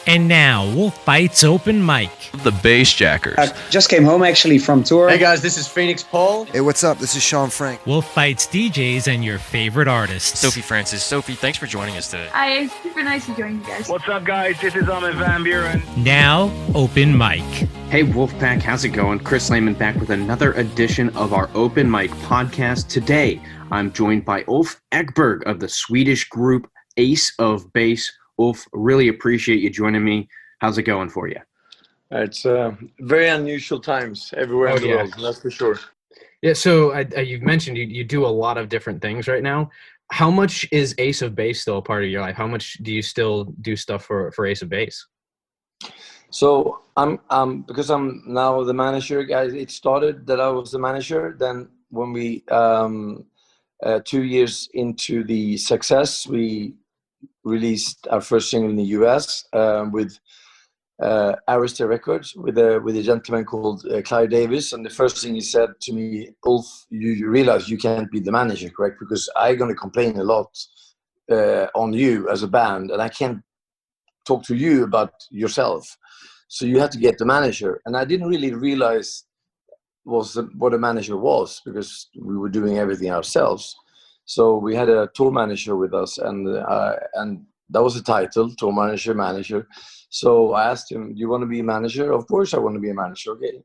And now, WolfBytes Open Mic. The Bass Jackers. I just came home actually from tour. Hey guys, this is Phoenix Paul. Hey, what's up? This is Sean Frank. WolfBytes DJs and your favorite artists. Sophie Francis. Sophie, thanks for joining us today. Hi, it's super nice to join you guys. What's up, guys? This is Armin van Buren. Now, Open Mic. Hey Wolfpack, how's it going? Chris Lehman back with another edition of our Open Mic podcast. Today, I'm joined by Ulf Ekberg of the Swedish group Ace of Base. Ulf, really appreciate you joining me. How's it going for you? It's very unusual times everywhere in the world, that's for sure. Yeah, so you've mentioned you do a lot of different things right now. How much is Ace of Base still a part of your life? How much do you still do stuff for Ace of Base? So I'm because I'm now the manager, guys. It started that I was the manager. Then when we 2 years into the success, we released our first single in the US with Arista Records with a gentleman called Clive Davis. And the first thing he said to me, Ulf, you realize you can't be the manager, correct? Because I'm going to complain a lot on you as a band, and I can't talk to you about yourself. So you have to get the manager. And I didn't really realize what a manager was, because we were doing everything ourselves. So we had a tour manager with us, and that was the title, tour manager. So I asked him, do you want to be a manager? Of course I want to be a manager. Okay,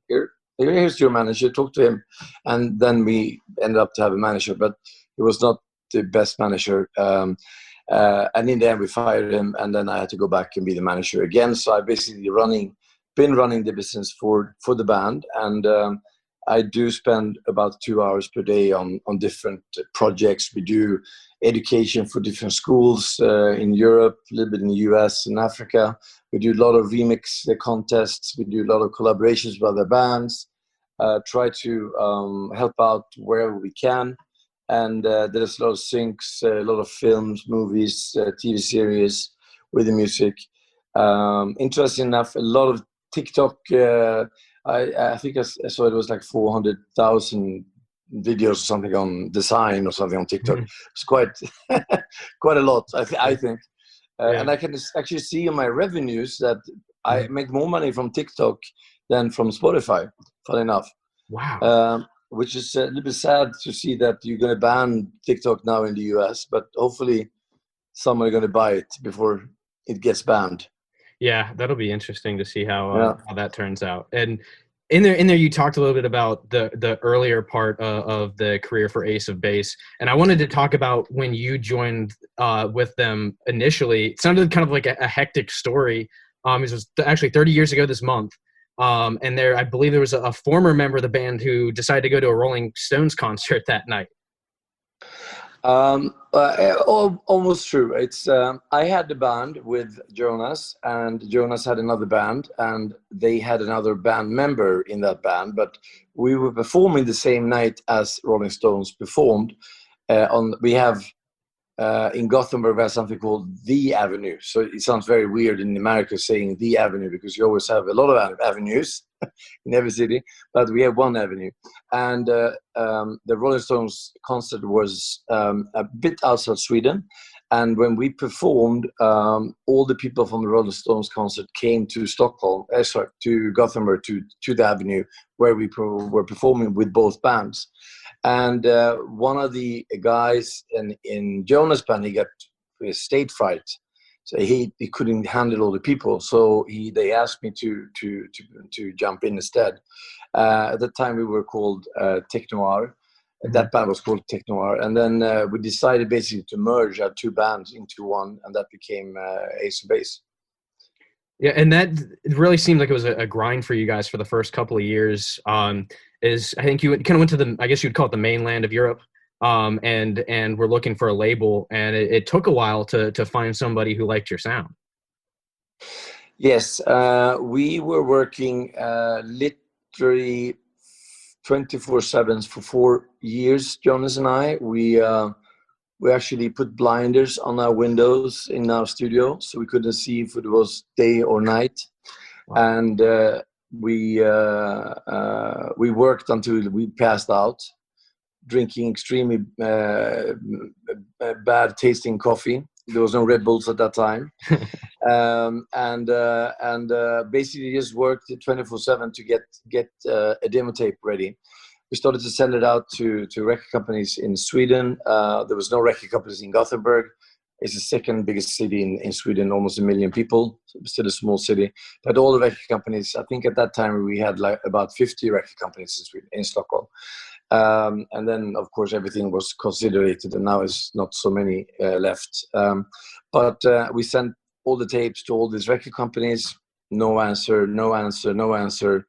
here's your manager, talk to him. And then we ended up to have a manager, but he was not the best manager. And in the end we fired him, and then I had to go back and be the manager again. So I basically been running the business for the band, and I do spend about 2 hours per day on different projects. We do education for different schools in Europe, a little bit in the US and Africa. We do a lot of remix contests. We do a lot of collaborations with other bands, try to help out wherever we can. And there's a lot of syncs, a lot of films, movies, TV series with the music. Interesting enough, a lot of TikTok. I think I saw it was like 400,000 videos or something on design or something on TikTok. It's quite quite a lot, I think. And I can actually see in my revenues that I make more money from TikTok than from Spotify, funny enough. Wow. Which is a little bit sad to see that you're going to ban TikTok now in the US, but hopefully someone is going to buy it before it gets banned. Yeah, that'll be interesting to see how that turns out. And in there, you talked a little bit about the earlier part of the career for Ace of Base, and I wanted to talk about when you joined with them initially. It sounded kind of like a hectic story. It was actually 30 years ago this month, and I believe there was a former member of the band who decided to go to a Rolling Stones concert that night. Almost true. It's I had the band with Jonas, and Jonas had another band, and they had another band member in that band, but we were performing the same night as Rolling Stones performed. We have in Gothenburg we have something called The Avenue. So it sounds very weird in America saying The Avenue, because you always have a lot of avenues in every city, but we have one avenue. And the Rolling Stones concert was a bit outside Sweden. And when we performed, all the people from the Rolling Stones concert came to to Gothenburg, to the Avenue, where we were performing with both bands. And one of the guys in Jonas' band, he got stage fright. So he couldn't handle all the people. So they asked me to jump in instead. At that time, we were called Tech Noir. That band was called Tech Noir. And then we decided basically to merge our two bands into one, and that became Ace of Base. Yeah, and it really seemed like it was a grind for you guys for the first couple of years. I think you kind of went to I guess you'd call it the mainland of Europe, and we're looking for a label, and it took a while to find somebody who liked your sound. Yes, we were working literally 24/7 for 4 years, Jonas and I. We actually put blinders on our windows in our studio, so we couldn't see if it was day or night. Wow. And we worked until we passed out, drinking extremely bad tasting coffee There was no Red Bulls at that time. And basically just worked 24/7 to get a demo tape ready. We started to send it out to record companies in Sweden. There was no record companies in Gothenburg. It's the second biggest city in Sweden, almost 1 million people. Still a small city. But all the record companies, I think at that time we had like about 50 record companies in Sweden, in Stockholm. And then, of course, everything was considered, and now it's not so many left. But we sent all the tapes to all these record companies. No answer, no answer, no answer.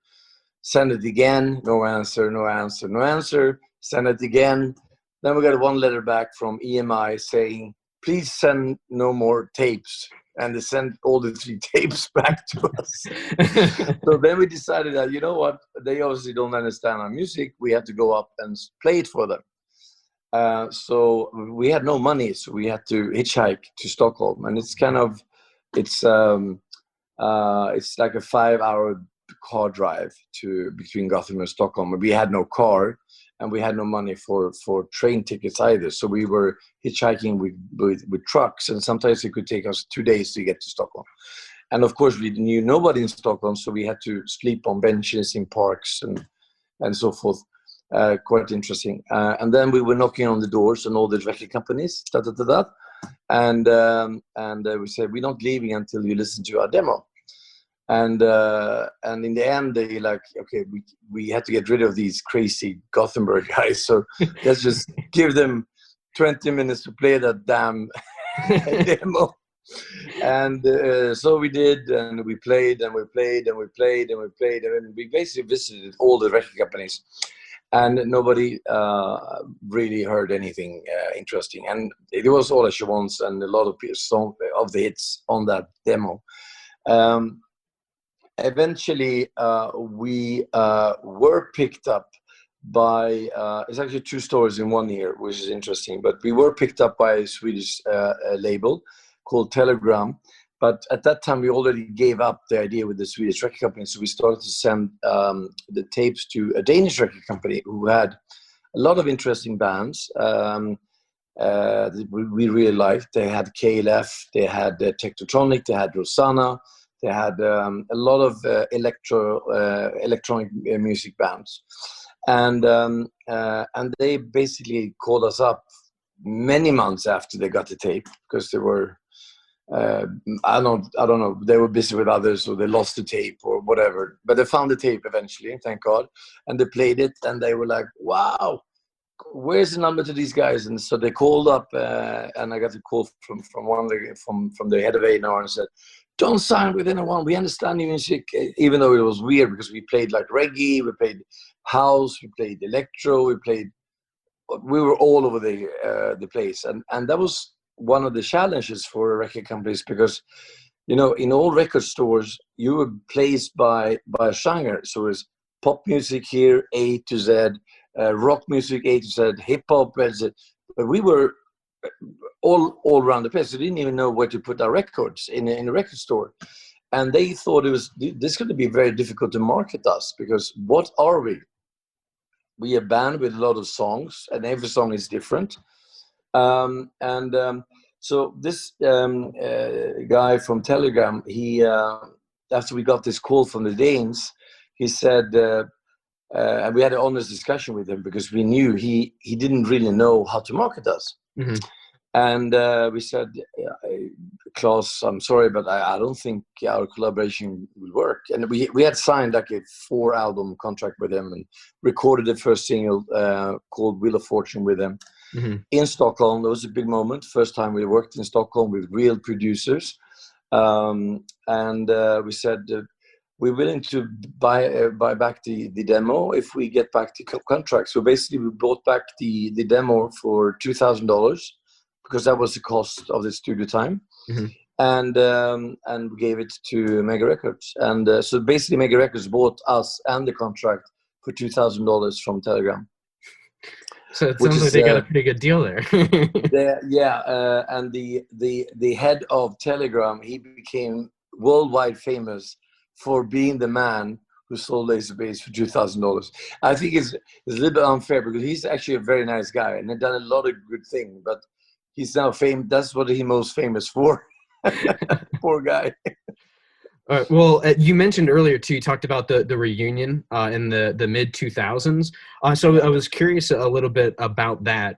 Send it again. No answer, no answer, no answer. Send it again. Then we got one letter back from EMI saying, please send no more tapes. And they sent all the 3 tapes back to us. So then we decided that, you know what, they obviously don't understand our music. We have to go up and play it for them. So we had no money, so we had to hitchhike to Stockholm. And it's kind of, it's like a 5-hour car drive between Gothenburg and Stockholm. We had no car, and we had no money for train tickets either. So we were hitchhiking with trucks, and sometimes it could take us 2 days to get to Stockholm. And of course, we knew nobody in Stockholm, so we had to sleep on benches in parks and so forth. Quite interesting. And then we were knocking on the doors on all the record companies, and we said, we're not leaving until you listen to our demo. And in the end, they like, okay, we had to get rid of these crazy Gothenburg guys. So let's just give them 20 minutes to play that damn demo. And so we did, and we played, and we played, and we played, and we played. And we basically visited all the record companies. And nobody really heard anything interesting. And it was all she wants, and a lot of songs of the hits on that demo. Eventually, we were picked up by, it's actually 2 stories in 1 year, which is interesting, but we were picked up by a Swedish label called Telegram. But at that time, we already gave up the idea with the Swedish record company, so we started to send the tapes to a Danish record company who had a lot of interesting bands. We really liked. They had KLF, they had Tektotronic, they had Rosanna. They had a lot of electronic music bands, and they basically called us up many months after they got the tape, because they were I don't know, they were busy with others, or they lost the tape or whatever. But they found the tape eventually, thank God, and they played it, and they were like, "Wow, where's the number to these guys?" And so they called up, and I got a call from one of from the head of A&R and said, "Don't sign with anyone. We understand your music," even though it was weird because we played like reggae, we played house, we played electro, we were all over the place, and that was one of the challenges for record companies, because in all record stores you were placed by a genre. So it was pop music here, A to Z, rock music A to Z, hip hop, but we were all around the place. We didn't even know where to put our records in a record store, and they thought this going to be very difficult to market us, because what are we? We are a band with a lot of songs, and every song is different. So this guy from Telegram, he after we got this call from the Danes, he said, and we had an honest discussion with him, because we knew he didn't really know how to market us. Mm-hmm. And we said, Klaus, I'm sorry, but I don't think our collaboration will work. And we had signed like a 4-album contract with him, and recorded the first single called Wheel of Fortune with him. Mm-hmm. In Stockholm. That was a big moment. First time we worked in Stockholm with real producers. And we said, we're willing to buy back the demo if we get back the contract. So basically we bought back the demo for $2,000, because that was the cost of the studio time. Mm-hmm. And we gave it to Mega Records. And so basically Mega Records bought us and the contract for $2,000 from Telegram. So it sounds like they got a pretty good deal there. And the head of Telegram, he became worldwide famous for being the man who sold Laserbase for $2,000. I think it's a little bit unfair, because he's actually a very nice guy and had done a lot of good things, but he's now famous. That's what he's most famous for. Poor guy. Well, you mentioned earlier too. You talked about the reunion in the mid 2000s. So I was curious a little bit about that.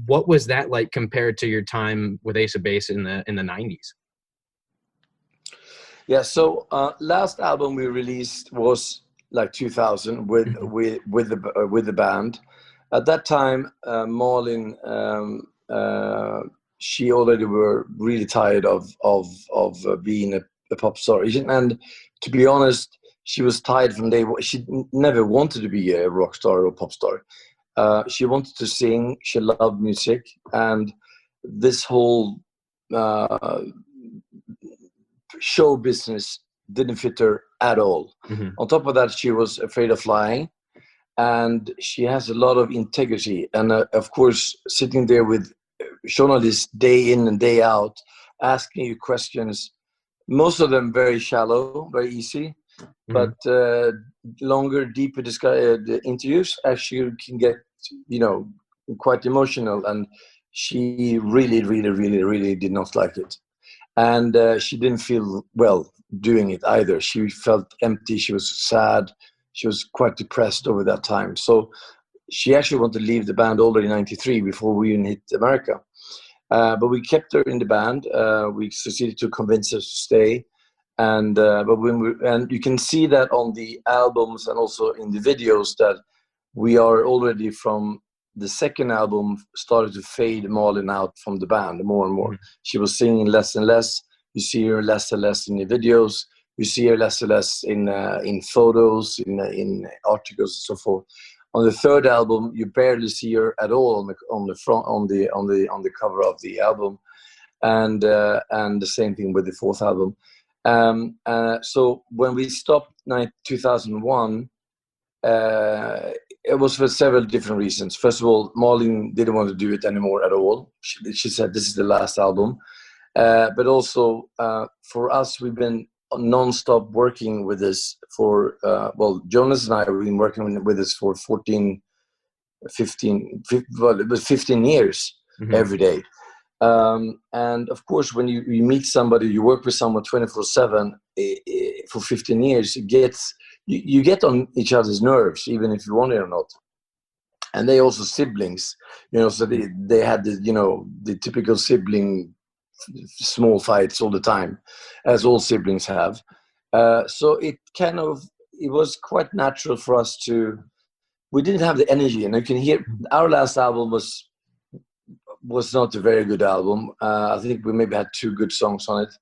What was that like compared to your time with Ace of Base in the 90s? Yeah. So last album we released was like 2000 with the band. At that time, Malin, she already were really tired of being a pop star, and to be honest, she was tired from day one. She never wanted to be a rock star or pop star. She wanted to sing. She loved music, and this whole show business didn't fit her at all. On top of that, she was afraid of flying, and she has a lot of integrity. And of course, sitting there with journalists day in and day out, asking you questions, most of them very shallow, very easy, but longer, deeper the interviews actually can get, quite emotional. And she really, really, really, really did not like it. And she didn't feel well doing it either. She felt empty. She was sad. She was quite depressed over that time. So she actually wanted to leave the band already in '93 before we even hit America. But we kept her in the band. We succeeded to convince her to stay. And and you can see that on the albums and also in the videos that we are already from the second album started to fade Malin out from the band more and more. She was singing less and less. You see her less and less in the videos. You see her less and less in photos, in articles, and so forth. On the third album, you barely see her at all on the front on the cover of the album, and the same thing with the fourth album. So when we stopped 2001. It was for several different reasons. First of all, Malin didn't want to do it anymore at all. She said this is the last album. But also for us, we've been non-stop working with this for, Jonas and I have been working with this for 15 years every day. And of course, when you meet somebody, you work with someone 24/7 for 15 years, you get on each other's nerves, even if you want it or not. And they also siblings, so they had the typical sibling small fights all the time, as all siblings have. So it was quite natural for us we didn't have the energy, and you can hear our last album was not a very good album. I think we maybe had 2 good songs on it.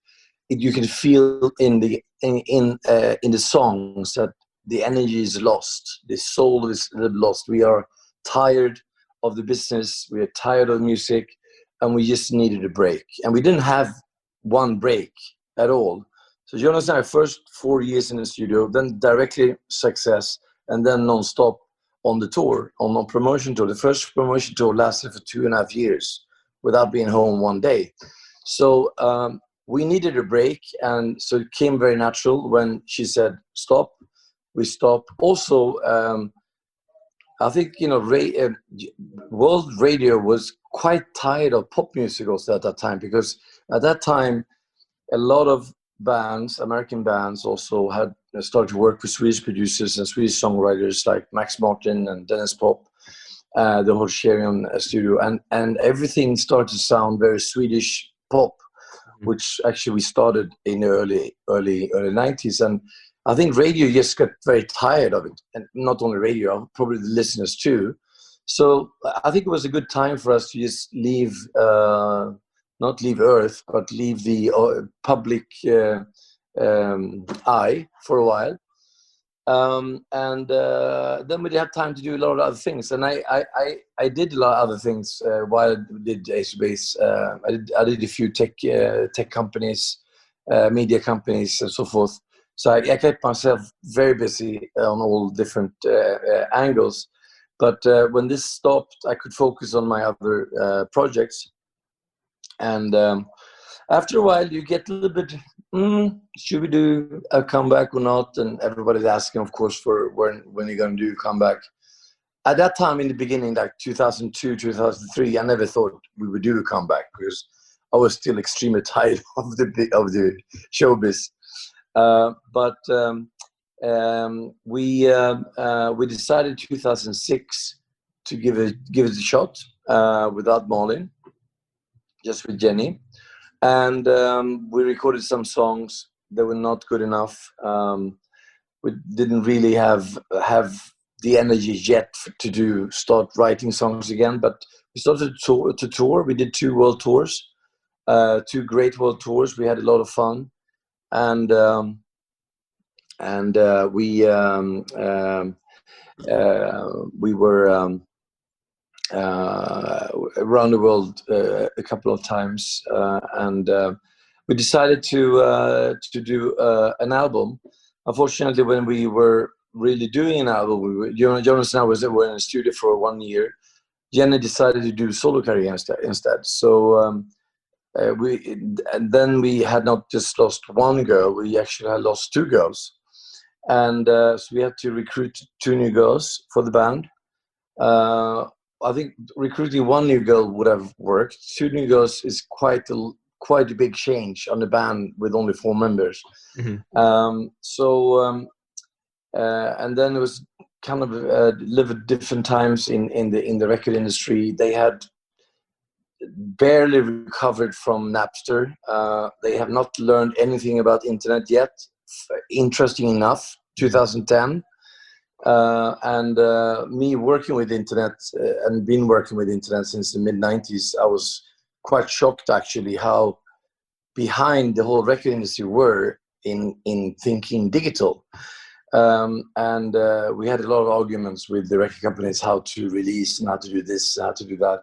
You can feel in the songs that the energy is lost, the soul is lost. We are tired of the business, we are tired of music, and we just needed a break. And we didn't have one break at all. So Jonas and I, first 4 years in the studio, then directly Success, and then non-stop on the tour, on promotion tour. The first promotion tour lasted for 2.5 years without being home one day. So we needed a break, and so it came very natural when she said stop. We stopped. Also, I think world radio was quite tired of pop music also at that time, because at that time a lot of bands, American bands, also had started to work with Swedish producers and Swedish songwriters like Max Martin and Dennis Pop, the whole Sherion studio, and everything started to sound very Swedish pop, which actually we started in the early 90s. And I think radio just got very tired of it, and not only radio, probably the listeners too. So I think it was a good time for us to just leave, not leave Earth, but leave the public eye for a while. And then we had time to do a lot of other things. And I did a lot of other things while I did Ace of Base. I did a few tech companies, media companies, and so forth. So I kept myself very busy on all different angles. But when this stopped, I could focus on my other projects. And after a while, you get a little bit, should we do a comeback or not? And everybody's asking, of course, for when you're going to do a comeback. at that time in the beginning, like 2002, 2003, I never thought we would do a comeback because I was still extremely tired of the showbiz. But we decided 2006 to give it a shot without Malin, just with Jenny, and we recorded some songs that were not good enough. We didn't really have the energy yet to start writing songs again, but we started to tour. We did 2 world tours, 2 great world tours. We had a lot of fun, and we were around the world a couple of times, and we decided to do an album. Unfortunately, when we were really doing an album, Jonas and I were in the studio for 1 year. Jenny decided to do solo career instead. So then we had not just lost 1 girl; we actually had lost 2 girls, and so we had to recruit 2 new girls for the band. I think recruiting 1 new girl would have worked. 2 new girls is quite a big change on the band with only 4 members. Mm-hmm. And then it was kind of lived different times in the record industry. They had barely recovered from Napster. They have not learned anything about internet yet. Interesting enough, 2010. Me working with internet and been working with internet since the mid-90s, I was quite shocked actually how behind the whole record industry were in thinking digital. We had a lot of arguments with the record companies how to release and how to do this, how to do that.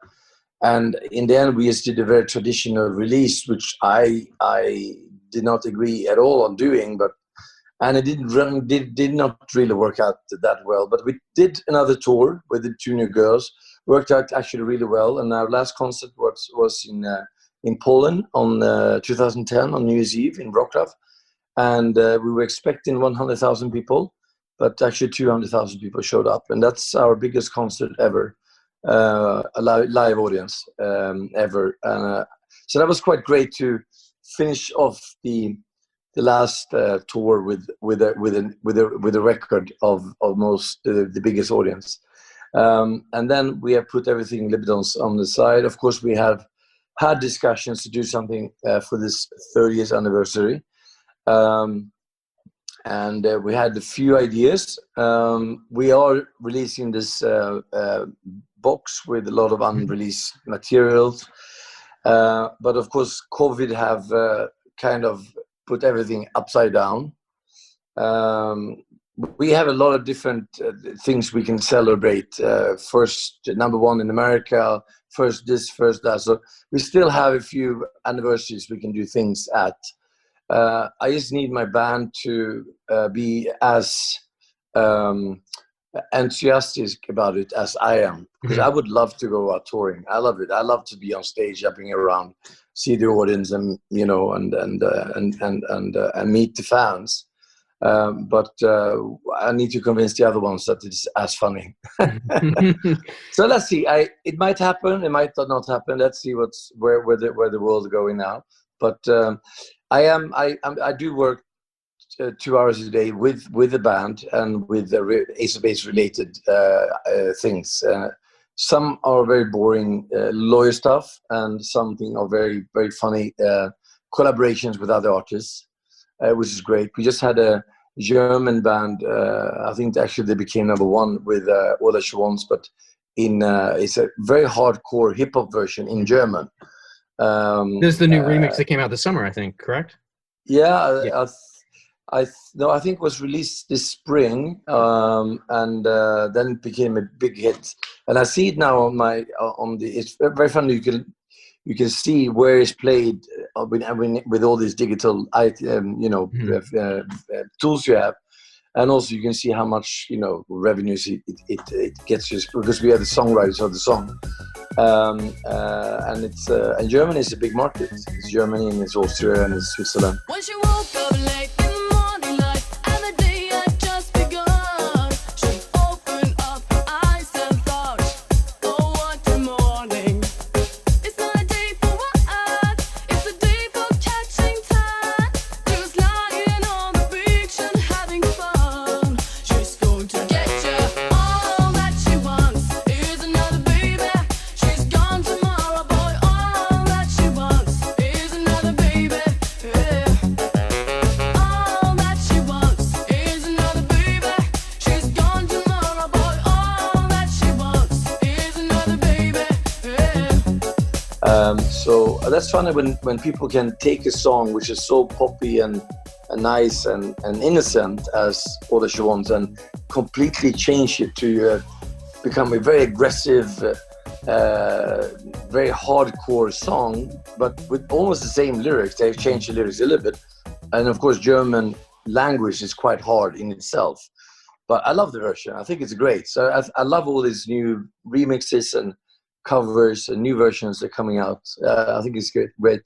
And in the end, we just did a very traditional release, which I did not agree at all on doing, and it did not really work out that well. But we did another tour with the 2 new girls, worked out actually really well. And our last concert was in Poland on 2010 on New Year's Eve in Wrocław. And we were expecting 100,000 people, but actually 200,000 people showed up. And that's our biggest concert ever, a live audience ever. So that was quite great to finish off the last tour with a record of almost the biggest audience. And then we have put everything a little bit on the side. Of course, we have had discussions to do something for this 30th anniversary. We had a few ideas. We are releasing this box with a lot of unreleased materials. But of course, COVID have kind of put everything upside down. We have a lot of different things we can celebrate. First, number 1 in America, first this, first that. So we still have a few anniversaries we can do things at. I just need my band to be as enthusiastic about it as I am, because I would love to go out touring. I love it. I love to be on stage, jumping around, see the audience, and and meet the fans. But I need to convince the other ones that it's as funny. So let's see. It might happen. It might not happen. Let's see where the world is going now. But I do work 2 hours a day with the band and with the Ace of Base related things. Some are very boring lawyer stuff, and something are very, very funny collaborations with other artists, which is great. We just had a German band. I think actually they became number 1 with All That She Wants, but it's a very hardcore hip hop version in German. This is the new remix that came out this summer, I think, correct? Yeah. I think it was released this spring, and then it became a big hit. And I see it now it's very funny. You can see where it's played with all these digital tools you have, and also you can see how much revenues it gets you, because we are the songwriters of the song. And Germany is a big market. It's Germany, and it's Austria, and it's Switzerland. Once you woke up late in the morning light, and the day had just begun, she opened up her eyes and that's funny when people can take a song which is so poppy and nice and innocent as All That She Wants and completely change it to become a very aggressive, very hardcore song, but with almost the same lyrics. They've changed the lyrics a little bit. And of course, German language is quite hard in itself. But I love the version. I think it's great. So I love all these new remixes and covers and new versions that are coming out. I think it's great.